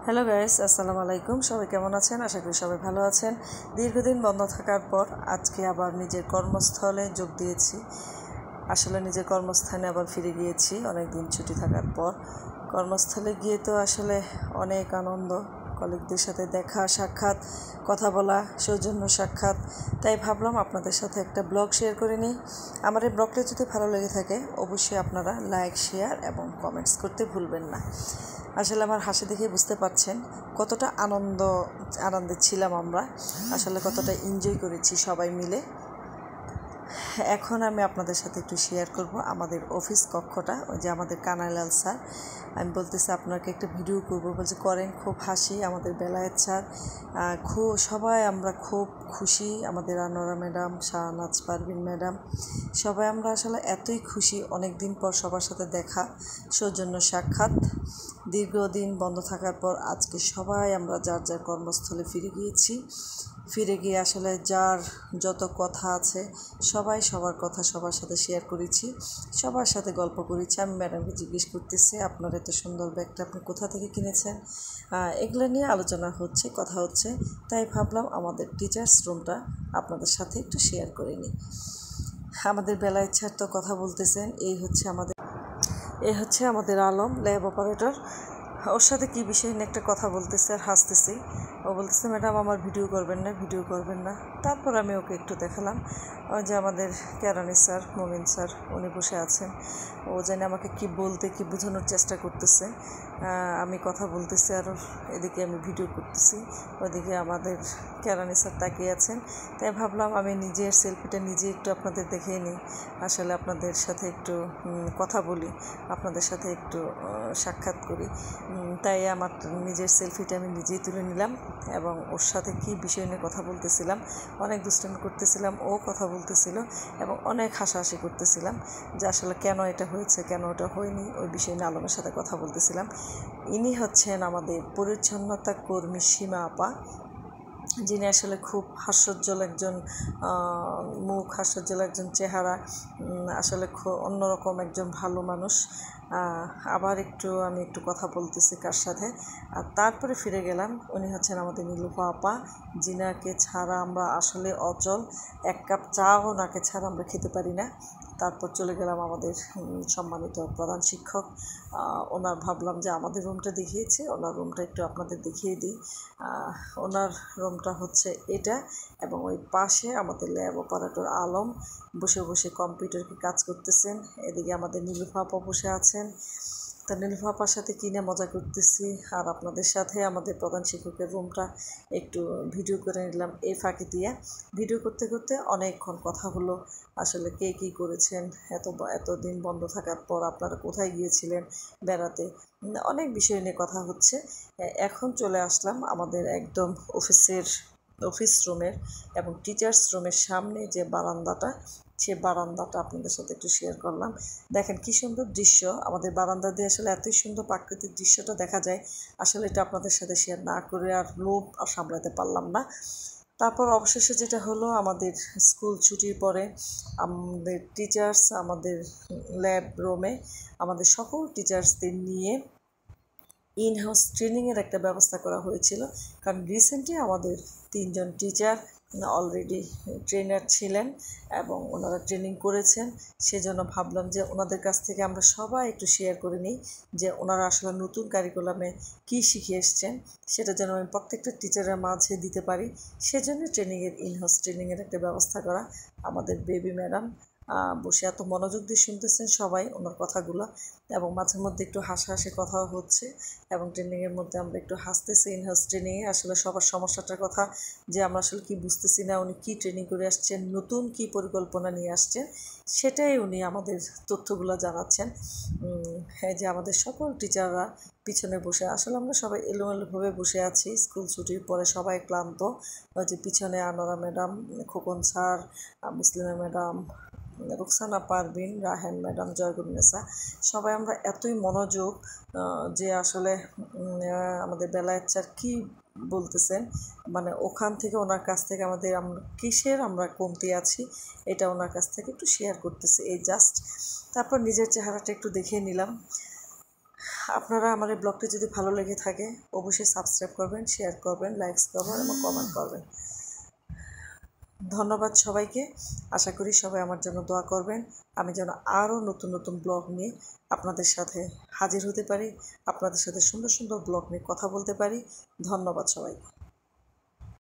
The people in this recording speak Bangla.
হ্যালো গাইস, আসসালামু আলাইকুম। সবাই কেমন আছেন? আশা করি সবাই ভালো আছেন। দীর্ঘদিন বন্ধ থাকার পর আজকে আবার নিজের কর্মস্থলে যোগ দিয়েছি। আসলে নিজের কর্মস্থানে আবার ফিরে গিয়েছি অনেক দিন ছুটি থাকার পর। কর্মস্থলে গিয়ে তো আসলে অনেক আনন্দ, কলিগদের সাথে দেখা সাক্ষাৎ, কথা বলা, সৌজন্য সাক্ষাৎ। তাই ভাবলাম আপনাদের সাথে একটা ব্লগ শেয়ার করে নিই। আমার এই ব্লগটা যদি ভালো লেগে থাকে অবশ্যই আপনারা লাইক, শেয়ার এবং কমেন্টস করতে ভুলবেন না। আসলে আমার হাসি দেখে বুঝতে পারছেন কতটা আনন্দে ছিলাম আমরা, আসলে কতটা এনজয় করেছি সবাই মিলে। এখন আমি আপনাদের সাথে একটু শেয়ার করব আমাদের অফিস কক্ষটা। ওই যে আমাদের কানাইলাল স্যার, আমি বলতেছি আপনাকে একটা ভিডিও করব, বলছে করেন। খুব হাসি আমাদের বেলায়েত স্যার, সবাই আমরা খুব খুশি। আমাদের আনোয়ারা ম্যাডাম, শাহনাজ পারভিন ম্যাডাম, সবাই আমরা আসলে এতই খুশি। অনেক দিন পর সবার সাথে দেখা, সৌজন্য সাক্ষাৎ। দীর্ঘদিন বন্ধ থাকার পর আজকে সবাই আমরা যার যার কর্মস্থলে ফিরে গিয়ে আসলে যার যত কথা আছে সবাই সবার কথা সবার সাথে শেয়ার করেছি, সবার সাথে গল্প করেছি। আমি ম্যাডামকে জিজ্ঞেস করতেছি আপনার এত সুন্দর ব্যাগটা আপনি কোথা থেকে কিনেছেন, এগুলো নিয়ে আলোচনা হচ্ছে, কথা হচ্ছে। তাই ভাবলাম আমাদের টিচার্স রুমটা আপনাদের সাথে একটু শেয়ার করে নিই। আমাদের বেলায়েত স্যার তো কথা বলতেছেন। এই হচ্ছে আমাদের আলম, ল্যাব অপারেটর। ওর সাথে কী বিষয় নিয়ে একটা কথা বলতেছে আর হাসতেছি। ও বলতেছে ম্যাডাম আমার ভিডিও করবেন না। তারপর আমি ওকে একটু দেখালাম। ওই যে আমাদের কেরানি স্যার, মোমিন স্যার, উনি বসে আছেন। ও জানে আমাকে কি বোঝানোর চেষ্টা করতেছে। আমি কথা বলতেছি আর এদিকে আমি ভিডিও করতেছি, ওইদিকে আমাদের কেরানি স্যার তাকিয়ে আছেন। তাই ভাবলাম আমি নিজের সেলফিটা নিজে একটু আপনাদের দেখিয়ে নিই, আসলে আপনাদের সাথে একটু কথা বলি, আপনাদের সাথে একটু সাক্ষাৎ করি। তাই আমার নিজের সেলফিটা আমি নিজেই তুলে নিলাম এবং ওর সাথে কী বিষয় নিয়ে কথা বলতেছিলাম, অনেক দুষ্টামি করতেছিলাম, ও কথা বলতেছিল এবং অনেক হাসাহাসি করতেছিলাম যে আসলে কেন এটা হয়েছে, কেন ওটা হয়নি, ওই বিষয় নিয়ে আলমের সাথে কথা বলতেছিলাম। ইনি হচ্ছেন আমাদের পরিচ্ছন্নতা কর্মী সীমা আপা, যিনি আসলে খুব হাস্যোজ্জ্বল একজন মুখ, হাস্যোজ্জ্বল একজন চেহারা, আসলে অন্যরকম একজন ভালো মানুষ। আবার আমি একটু কথা বলতেছি কার সাথে, আর তারপরে ফিরে গেলাম। উনি হচ্ছেন আমাদের নীলুফা আপা, যিনাকে ছাড়া আমরা আসলে অচল। এক কাপ চাও ওনাকে ছাড়া আমরা খেতে পারি না। তারপর চলে গেলাম আমাদের সম্মানিত প্রধান শিক্ষক। ভাবলাম যে আমাদের রুমটা দেখিয়েছে, ওনার রুমটা একটু আপনাদের দেখিয়ে দিই। ওনার রুমটা হচ্ছে এটা, এবং ওই পাশে আমাদের ল্যাব অপারেটর আলম বসে বসে কম্পিউটারকে কাজ করতেছেন। এদিকে আমাদের নীলুফা আপা বসে আছেন। তা নীলুফা আপার সাথে কিনে মজা করতেছি, আর আপনাদের সাথে আমাদের প্রধান শিক্ষকের রুমটা একটু ভিডিও করে নিলাম এই ফাঁকি দিয়ে। ভিডিও করতে করতে অনেকক্ষণ কথা হলো, আসলে কে কী করেছেন, এতদিন বন্ধ থাকার পর আপনারা কোথায় গিয়েছিলেন বেড়াতে, অনেক বিষয় নিয়ে কথা হচ্ছে। এখন চলে আসলাম আমাদের একদম অফিস রুমের এবং টিচার্স রুমের সামনে যে বারান্দাটা, সে বারান্দাটা আপনাদের সাথে একটু শেয়ার করলাম। দেখেন কী সুন্দর দৃশ্য, আমাদের বারান্দা দিয়ে আসলে এতই সুন্দর প্রাকৃতিক দৃশ্যটা দেখা যায়। আসলে এটা আপনাদের সাথে শেয়ার না করে আর লোভ আর সামলাতে পারলাম না। তারপর অবশেষে যেটা হলো, আমাদের স্কুল ছুটির পরে আমাদের টিচার্স আমাদের ল্যাব রুমে আমাদের সকল টিচার্সদের নিয়ে ইন হাউস ট্রেনিংয়ের একটা ব্যবস্থা করা হয়েছিল। কারণ রিসেন্টলি আমাদের 3 জন টিচার অলরেডি ট্রেনার ছিলেন এবং ওনারা ট্রেনিং করেছেন। সেজন্য ভাবলাম যে ওনাদের কাছ থেকে আমরা সবাই একটু শেয়ার করে নিই যে ওনারা আসলে নতুন কারিকুলামে কী শিখে এসছেন, সেটা যেন আমি প্রত্যেকটা টিচারের মাঝে দিতে পারি। সেজন্য ইন হাউস ট্রেনিংয়ের একটা ব্যবস্থা করা। আমাদের বেবি ম্যাডাম বসে এত মনোযোগ দিয়ে শুনতেছেন সবাই ওনার কথাগুলো, এবং মাঝে মধ্যে একটু হাসাহাসি কথাও হচ্ছে এবং ট্রেনিংয়ের মধ্যে আমরা একটু হাসতেছি। ইনহাউস ট্রেনিংয়ে আসলে সবার সমস্যাটার কথা, যে আমরা আসলে কী বুঝতেছি না, উনি কী ট্রেনিং করে আসছেন, নতুন কী পরিকল্পনা নিয়ে আসছেন, সেটাই উনি আমাদের তথ্যগুলো জানাচ্ছেন। এই যে আমাদের সকল টিচাররা পিছনে বসে, আসলে আমরা সবাই এলোমেলোভাবে বসে আছি, স্কুল ছুটির পরে সবাই ক্লান্ত। ওই যে পিছনে Anowara madam, Khokon sir, Muslima madam, Ruksana Parvin, Rahen madam, Joygunnesa, সবাই আমরা এতই মনোযোগ যে আসলে আমাদের বেলায়েত স্যার কী বলতেছেন, মানে ওখান থেকে ওনার কাছ থেকে আমরা কমতি আছি এটা ওনার কাছ থেকে একটু শেয়ার করতেছি এই জাস্ট। তারপর নিজের চেহারাটা একটু দেখিয়ে নিলাম। আপনারা আমার এই ব্লগটি যদি ভালো লেগে থাকে অবশ্যই সাবস্ক্রাইব করবেন, শেয়ার করবেন, লাইকস করবেন এবং কমেন্ট করবেন। ধন্যবাদ সবাইকে। আশা করি সবাই আমার জন্য দোয়া করবেন, আমি যেন আরও নতুন নতুন ব্লগ নিয়ে আপনাদের সাথে হাজির হতে পারি, আপনাদের সাথে সুন্দর সুন্দর ব্লগ নিয়ে কথা বলতে পারি। ধন্যবাদ সবাইকে।